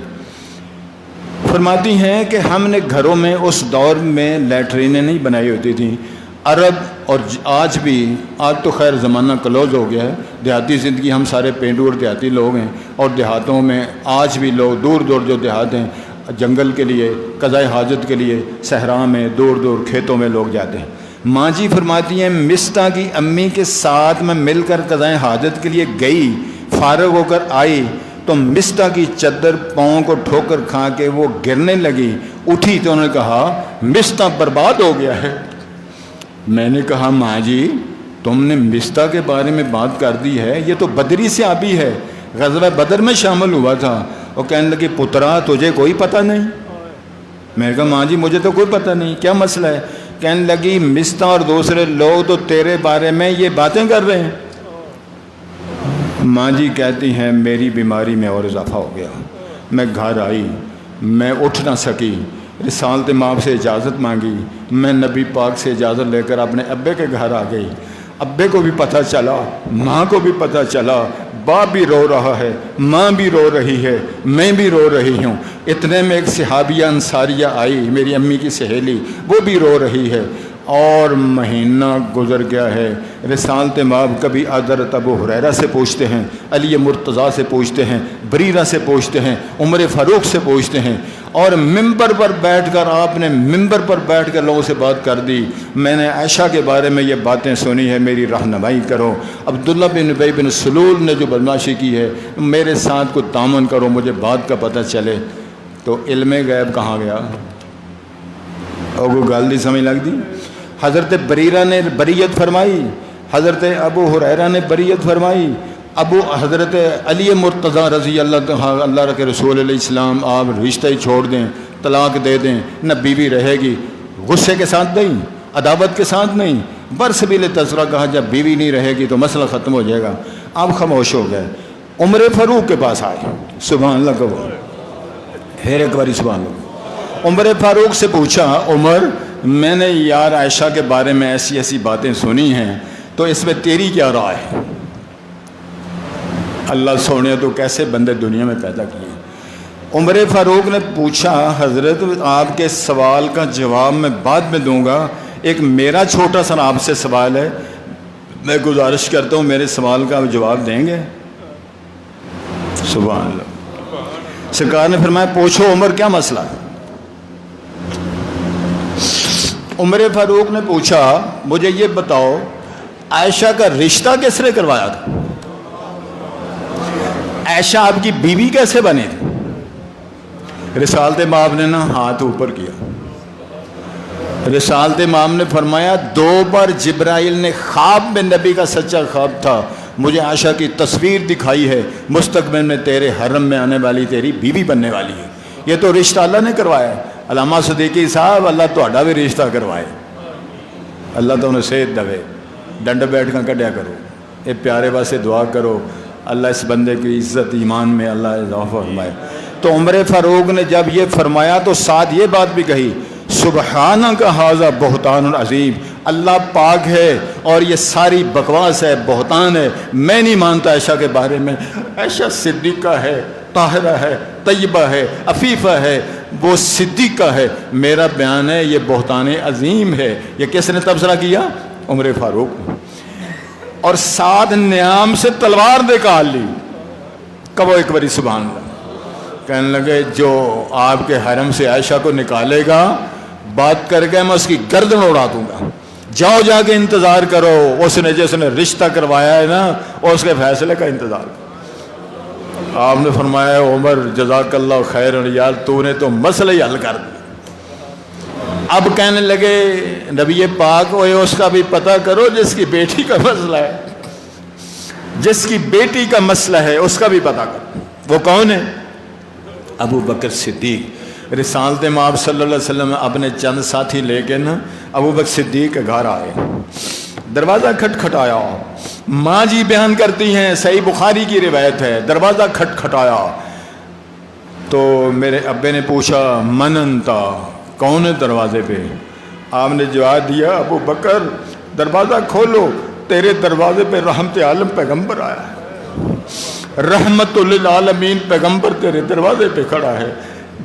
فرماتی ہیں کہ ہم نے گھروں میں اس دور میں لیٹرینیں نہیں بنائی ہوتی تھیں. عرب اور آج بھی، آج تو خیر زمانہ کلوز ہو گیا ہے، دیہاتی زندگی، ہم سارے پینڈو اور دیہاتی لوگ ہیں، اور دیہاتوں میں آج بھی لوگ دور دور جو دیہات ہیں، جنگل کے لیے قضاء حاجت کے لیے صحرا میں دور دور کھیتوں میں لوگ جاتے ہیں۔ ماں جی فرماتی ہیں مستہ کی امی کے ساتھ میں مل کر قضاء حاجت کے لیے گئی، فارغ ہو کر آئی تو مستہ کی چادر پاؤں کو ٹھوکر کھا کے وہ گرنے لگی، اٹھی تو انہوں نے کہا مستہ برباد ہو گیا ہے۔ میں نے کہا ماں جی تم نے مستہ کے بارے میں بات کر دی ہے، یہ تو بدری سے آبی ہے، غزوہ بدر میں شامل ہوا تھا۔ وہ کہنے لگی پترا تجھے کوئی پتہ نہیں؟ میں نے کہا ماں جی مجھے تو کوئی پتہ نہیں، کیا مسئلہ ہے؟ کہنے لگی مستہ اور دوسرے لوگ تو تیرے بارے میں یہ باتیں کر رہے ہیں۔ ماں جی کہتی ہیں میری بیماری میں اور اضافہ ہو گیا، میں گھر آئی، میں اٹھ نہ سکی، رسالت ماں سے اجازت مانگی، میں نبی پاک سے اجازت لے کر اپنے ابے کے گھر آ گئی۔ ابے کو بھی پتہ چلا، ماں کو بھی پتہ چلا، باپ بھی رو رہا ہے، ماں بھی رو رہی ہے، میں بھی رو رہی ہوں۔ اتنے میں ایک صحابیہ انصاریہ آئی، میری امی کی سہیلی، وہ بھی رو رہی ہے، اور مہینہ گزر گیا ہے۔ رسالت مآب کبھی حضرت ابو ہریرہ سے پوچھتے ہیں، علی مرتضیٰ سے پوچھتے ہیں، بریرہ سے پوچھتے ہیں، عمر فاروق سے پوچھتے ہیں، اور ممبر پر بیٹھ کر آپ نے ممبر پر بیٹھ کر لوگوں سے بات کر دی، میں نے عائشہ کے بارے میں یہ باتیں سنی ہے، میری رہنمائی کرو۔ عبداللہ بن ابی بن سلول نے جو بدماشی کی ہے، میرے ساتھ کو تعاون کرو، مجھے بات کا پتہ چلے۔ تو علم غیب کہاں گیا؟ اور کوئی گل نہیں سمجھ لگ دی۔ حضرت بریرہ نے بریت فرمائی، حضرت ابو ہریرہ نے بریت فرمائی، حضرت علی مرتضیٰ رضی اللہ کے رسول علیہ السلام آپ رشتہ ہی چھوڑ دیں، طلاق دے دیں، نہ بیوی رہے گی، غصے کے ساتھ نہیں، عداوت کے ساتھ نہیں، برسبیل تذرہ کہا جب بیوی نہیں رہے گی تو مسئلہ ختم ہو جائے گا۔ آپ خاموش ہو گئے، عمر فاروق کے پاس آئے، سبحان اللہ کہو پھر ایک باری سبحان اللہ۔ عمر فاروق سے پوچھا عمر میں نے یار عائشہ کے بارے میں ایسی ایسی باتیں سنی ہیں، تو اس میں تیری کیا رائے ہے؟ اللہ سونے تو کیسے بندے دنیا میں پیدا کیے۔ عمر فاروق نے پوچھا حضرت آپ کے سوال کا جواب میں بعد میں دوں گا، ایک میرا چھوٹا سا آپ سے سوال ہے، میں گزارش کرتا ہوں میرے سوال کا جواب دیں گے؟ سبحان اللہ۔ سرکار نے فرمایا پوچھو عمر کیا مسئلہ ہے؟ عمر فاروق نے پوچھا مجھے یہ بتاؤ عائشہ کا رشتہ کس نے کروایا تھا؟ عائشہ آپ کی بیوی کیسے بنے تھی؟ رسالت مآب نے نا ہاتھ اوپر کیا، رسالت مآب نے فرمایا 2 بار جبرائیل نے خواب میں، نبی کا سچا خواب تھا، مجھے عائشہ کی تصویر دکھائی ہے، مستقبل میں تیرے حرم میں آنے والی تیری بیوی بننے والی ہے۔ یہ تو رشتہ اللہ نے کروایا ہے۔ علامہ صدیقی صاحب اللہ تہاڈا بھی رشتہ کروائے، اللہ تو انہیں صحت دے، ڈنڈ بیٹھ کر کڈیا کرو، یہ پیارے واسطے دعا کرو، اللہ اس بندے کی عزت ایمان میں اللہ اضافہ فرمائے۔ تو عمر فاروق نے جب یہ فرمایا تو ساتھ یہ بات بھی کہی سبحانک ھذا بہتان عظیم، اللہ پاک ہے اور یہ ساری بکواس ہے، بہتان ہے، میں نہیں مانتا عائشہ کے بارے میں۔ عائشہ صدیقہ ہے، طاہرہ ہے، طیبہ ہے، عفیفہ ہے، وہ صدیقہ ہے، میرا بیان ہے یہ بہتان عظیم ہے۔ یہ کس نے تبصرہ کیا؟ عمر فاروق۔ اور ساتھ نیام سے تلوار نکال لی، کبو ایک باری سبحان اللہ۔ کہنے لگے جو آپ کے حرم سے عائشہ کو نکالے گا بات کر کے میں اس کی گردن اڑا دوں گا، جاؤ جا کے انتظار کرو، اس نے جس نے رشتہ کروایا ہے نا اور اس کے فیصلے کا انتظار کرو۔ آپ نے فرمایا عمر جزاک اللہ خیر، یار تو نے تو مسئلہ ہی حل کر دیا۔ اب کہنے لگے نبی پاک ہوئے اس کا بھی پتہ کرو جس کی بیٹی کا مسئلہ ہے، جس کی بیٹی کا مسئلہ ہے اس کا بھی پتہ کرو، وہ کون ہے؟ ابو بکر صدیق۔ رسالت مآب صلی اللہ علیہ وسلم اپنے چند ساتھی لے کے نا ابو بکر صدیق کے گھر آئے، دروازہ کھٹکھٹایا، ماں جی بیان کرتی ہیں، صحیح بخاری کی روایت ہے، دروازہ کھٹکھٹایا تو میرے ابے نے پوچھا من انتا، کون ہے دروازے پہ؟ آپ نے جواب دیا ابو بکر دروازہ کھولو، تیرے دروازے پہ رحمت عالم پیغمبر آیا ہے، رحمت للعالمین پیغمبر تیرے دروازے پہ کھڑا ہے۔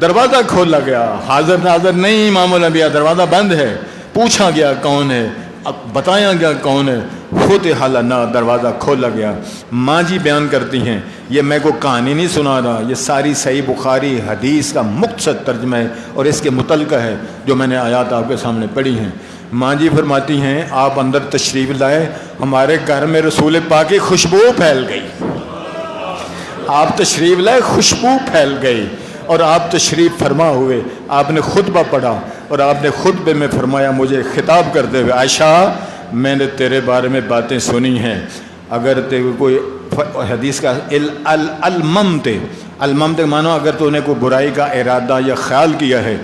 دروازہ کھولا گیا، حاضر ناظر نہیں امام الانبیاء، دروازہ بند ہے، پوچھا گیا کون ہے؟ اب بتایا گیا کون ہے، فتح لنا، دروازہ کھولا گیا۔ ماں جی بیان کرتی ہیں، یہ میں کو کہانی نہیں سنا رہا، یہ ساری صحیح بخاری حدیث کا مختصر ترجمہ ہے اور اس کے متعلقہ ہے جو میں نے آیات آپ کے سامنے پڑھی ہیں۔ ماں جی فرماتی ہیں آپ اندر تشریف لائے، ہمارے گھر میں رسول پاک کی خوشبو پھیل گئی۔ آپ تشریف لائے، خوشبو پھیل گئی اور آپ تشریف فرما ہوئے، آپ نے خطبہ پڑھا اور آپ نے خطبے میں فرمایا مجھے خطاب کرتے ہوئے، عائشہ میں نے تیرے بارے میں باتیں سنی ہیں، اگر تیرے کوئی حدیث کا الممت مانو اگر تو نے کوئی برائی کا ارادہ یا خیال کیا ہے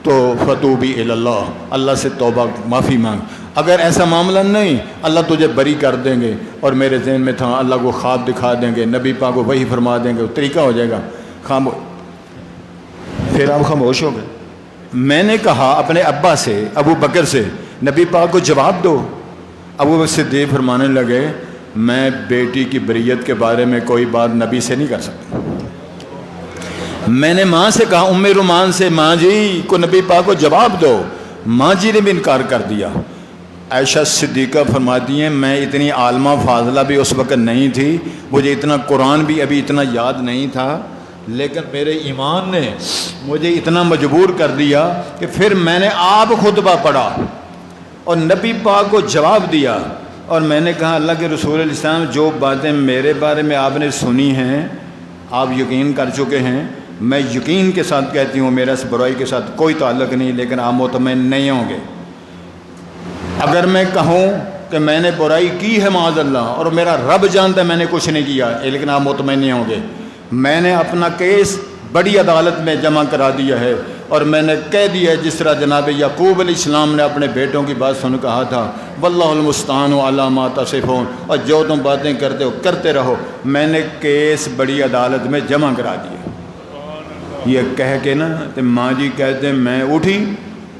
تو فتوبی اللہ، اللہ سے توبہ معافی مانگ، اگر ایسا معاملہ نہیں اللہ تجھے بری کر دیں گے۔ اور میرے ذہن میں تھا اللہ کو خواب دکھا دیں گے، نبی پاک کو وحی فرما دیں گے، وہ طریقہ ہو جائے گا، پھر آپ خاموش ہو گئے۔ میں نے کہا اپنے ابا سے، ابو بکر سے، نبی پاک کو جواب دو۔ ابو بکر صدیق فرمانے لگے میں بیٹی کی بریت کے بارے میں کوئی بات نبی سے نہیں کر سکتا۔ میں نے ماں سے کہا، ام رومان سے، ماں جی کو نبی پاک کو جواب دو۔ ماں جی نے بھی انکار کر دیا۔ عائشہ صدیقہ فرماتی ہیں میں اتنی عالمہ فاضلہ بھی اس وقت نہیں تھی، مجھے اتنا قرآن بھی ابھی اتنا یاد نہیں تھا، لیکن میرے ایمان نے مجھے اتنا مجبور کر دیا کہ پھر میں نے آپ خطبہ پڑھا اور نبی پاک کو جواب دیا، اور میں نے کہا اللہ کے رسول الاسلام جو باتیں میرے بارے میں آپ نے سنی ہیں آپ یقین کر چکے ہیں، میں یقین کے ساتھ کہتی ہوں میرا اس برائی کے ساتھ کوئی تعلق نہیں، لیکن آپ مطمئن نہیں ہوں گے۔ اگر میں کہوں کہ میں نے برائی کی ہے معاذ اللہ اور میرا رب جانتا ہے میں نے کچھ نہیں کیا، لیکن آپ مطمئن نہیں ہوں گے۔ میں نے اپنا کیس بڑی عدالت میں جمع کرا دیا ہے اور میں نے کہہ دیا ہے جس طرح جناب یعقوب علیہ السلام نے اپنے بیٹوں کی بات سن کہا تھا واللہ المستعان علی ما تصفون، اور جو تم باتیں کرتے ہو کرتے رہو، میں نے کیس بڑی عدالت میں جمع کرا دیا۔ یہ کہہ کے نا تو ماں جی کہتے ہیں میں اٹھی،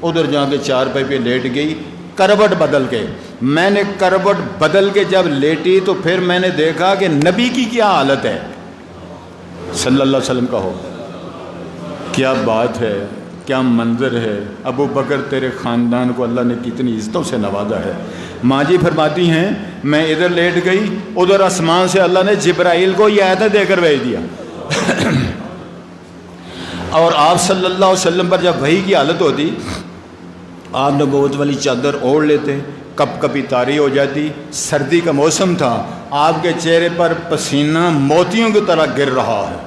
ادھر جا کے چارپائی پہ لیٹ گئی، کروٹ بدل کے۔ میں نے کروٹ بدل کے جب لیٹی تو پھر میں نے دیکھا کہ نبی کی کیا حالت ہے صلی اللہ علیہ وسلم کا ہو، کیا بات ہے، کیا منظر ہے۔ ابو بکر تیرے خاندان کو اللہ نے کتنی عزتوں سے نوازا ہے۔ ماں جی فرماتی ہیں میں ادھر لیٹ گئی، ادھر آسمان سے اللہ نے جبرائیل کو یہ آیت دے کر بھیج دیا اور آپ صلی اللہ علیہ وسلم پر جب وحی کی حالت ہوتی آپ نبوت والی چادر اوڑھ لیتے، کپ کپی طاری ہو جاتی، سردی کا موسم تھا، آپ کے چہرے پر پسینہ موتیوں کی طرح گر رہا ہے،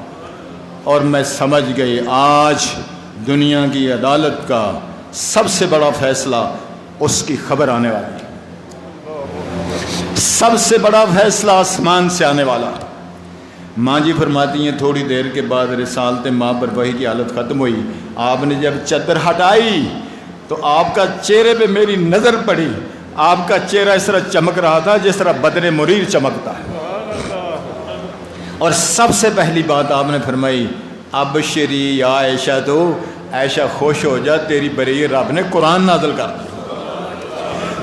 اور میں سمجھ گئی آج دنیا کی عدالت کا سب سے بڑا فیصلہ اس کی خبر آنے والی ہے، سب سے بڑا فیصلہ آسمان سے آنے والا۔ ماں جی فرماتی ہیں تھوڑی دیر کے بعد رسالت ماں پر وحی کی حالت ختم ہوئی، آپ نے جب چادر ہٹائی تو آپ کا چہرے پہ میری نظر پڑی، آپ کا چہرہ اس طرح چمک رہا تھا جس طرح بدن مریر چمکتا ہے، اور سب سے پہلی بات آپ نے فرمائی ابشری یا عائشہ، تو عائشہ خوش ہو جا تیری بری رب نے قرآن نازل کر دیا۔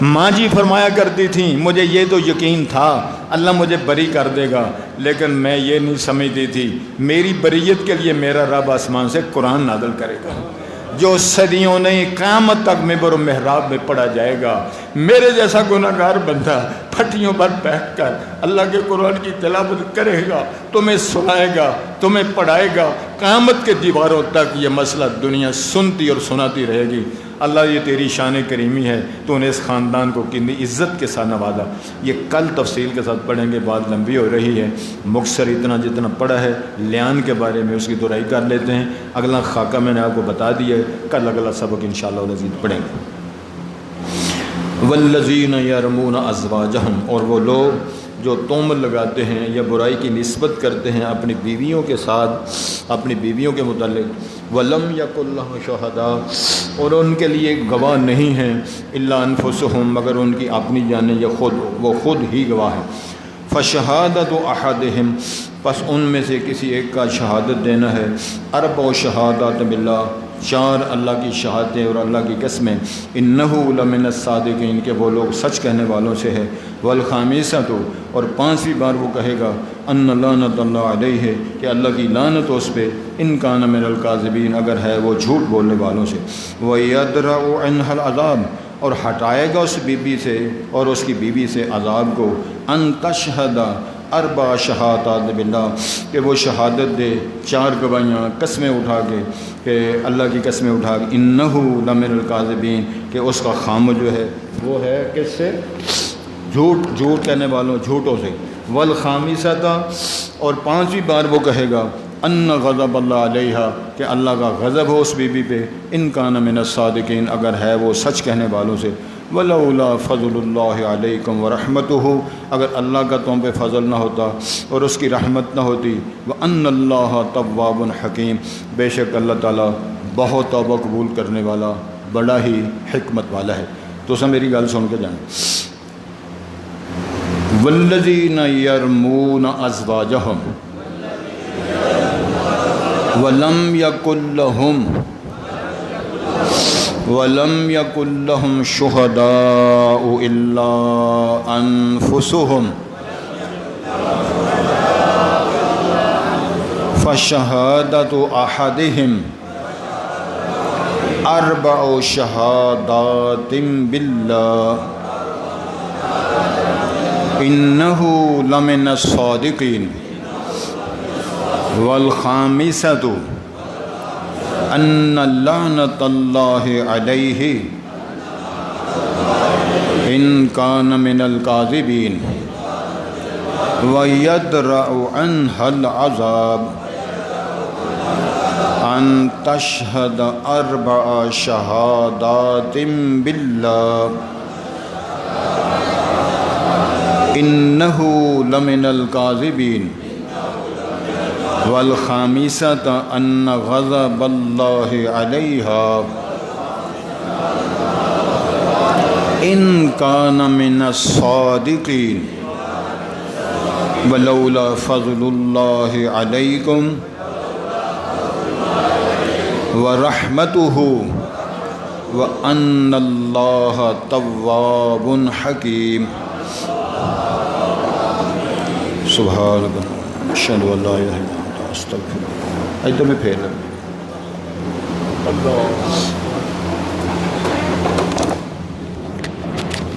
ماں جی فرمایا کرتی تھیں مجھے یہ تو یقین تھا اللہ مجھے بری کر دے گا، لیکن میں یہ نہیں سمجھتی تھی میری بریت کے لیے میرا رب آسمان سے قرآن نازل کرے گا جو صدیوں نہیں قیامت تک ممبر و محراب میں پڑھا جائے گا۔ میرے جیسا گناہگار بندہ پھٹیوں پر بیٹھ کر اللہ کے قرآن کی تلاوت کرے گا، تمہیں سنائے گا، تمہیں پڑھائے گا، قیامت کے دیواروں تک یہ مسئلہ دنیا سنتی اور سناتی رہے گی۔ اللہ یہ تیری شان کریمی ہے، تو نے اس خاندان کو کتنی عزت کے ساتھ نوازا۔ یہ کل تفصیل کے ساتھ پڑھیں گے، بات لمبی ہو رہی ہے، مختصر اتنا جتنا پڑھا ہے لیان کے بارے میں اس کی دہرائی کر لیتے ہیں۔ اگلا خاکہ میں نے آپ کو بتا دیا ہے، کل اگلا سبق انشاءاللہ العزیز پڑھیں گے۔ والذین یرمون ازواجہم، اور وہ لوگ جو تہمت لگاتے ہیں یا برائی کی نسبت کرتے ہیں اپنی بیویوں کے ساتھ، اپنی بیویوں کے متعلق، ولم یکن لہم شہداء، اور ان کے لیے گواہ نہیں ہیں، الا انفسہم، مگر ان کی اپنی جانیں یا وہ خود ہی گواہ ہیں۔ فشہادۃ احدہم، پس ان میں سے کسی ایک کا شہادت دینا ہے، اربع شہادات باللہ، 4 اللہ کی شہادتیں اور اللہ کی قسمیں، انہ لمن الصادقین، کہ وہ لوگ سچ کہنے والوں سے ہے، والخامسۃ، اور 5ویں بار وہ کہے گا، ان لعنت اللہ علیہ، کہ اللہ کی لعنت اس پہ، ان کان من الکاذبین، اگر ہے وہ جھوٹ بولنے والوں سے، وَيَدْرَأُ عَنْهَا الْعَذَابَ، اور ہٹائے گا اس بیوی سے اور اس کی بیوی سے عذاب کو، ان تشہد اربع شہادات باللہ، کہ وہ شہادت دے 4 گواہیاں قسمیں اٹھا کے، کہ اللہ کی قسمیں اٹھا کے، انہو لمن الکاذبین، کہ اس کا خامہ جو ہے وہ ہے کس سے؟ جھوٹ کہنے والوں، جھوٹوں سے۔ والخامسۃ، اور 5ویں بار وہ کہے گا ان غضب اللہ علیہ، کہ اللہ کا غضب ہو اس بیوی پہ، ان کان من الصادقین، اگر ہے وہ سچ کہنے والوں سے۔ ولولا فضل اللہ علیکم ورحمتہ، اگر اللہ کا تم پہ فضل نہ ہوتا اور اس کی رحمت نہ ہوتی، وان اللہ تواب حکیم، بے شک اللہ تعالیٰ بہت توبہ قبول کرنے والا، بڑا ہی حکمت والا ہے۔ تو سب میری گل سن کے جائیں۔ والذین یرمون ازواجہم ولم یکن لہم شہداء الا انفسہم فشہادۃ احدہم 4 شہادات باللہ انہ لمن الصادقین۔ والخامسۃ ان لعنۃ اللہ علیہ ان کان من الکاذبین ویدرأ عنہا العذاب ان تشہد 4 شہادات باللہ انہ لمن الکاذبین۔ والخامسۃ ان غضب اللہ علیہا ان کان من الصادقین ولولا فضل اللہ علیکم ورحمتہ وان اللہ تواب حکیم۔ سبحانک اشہد ان لا الہ الا انت استغفرک۔ ادھر میں پھیر لیں۔ اللہ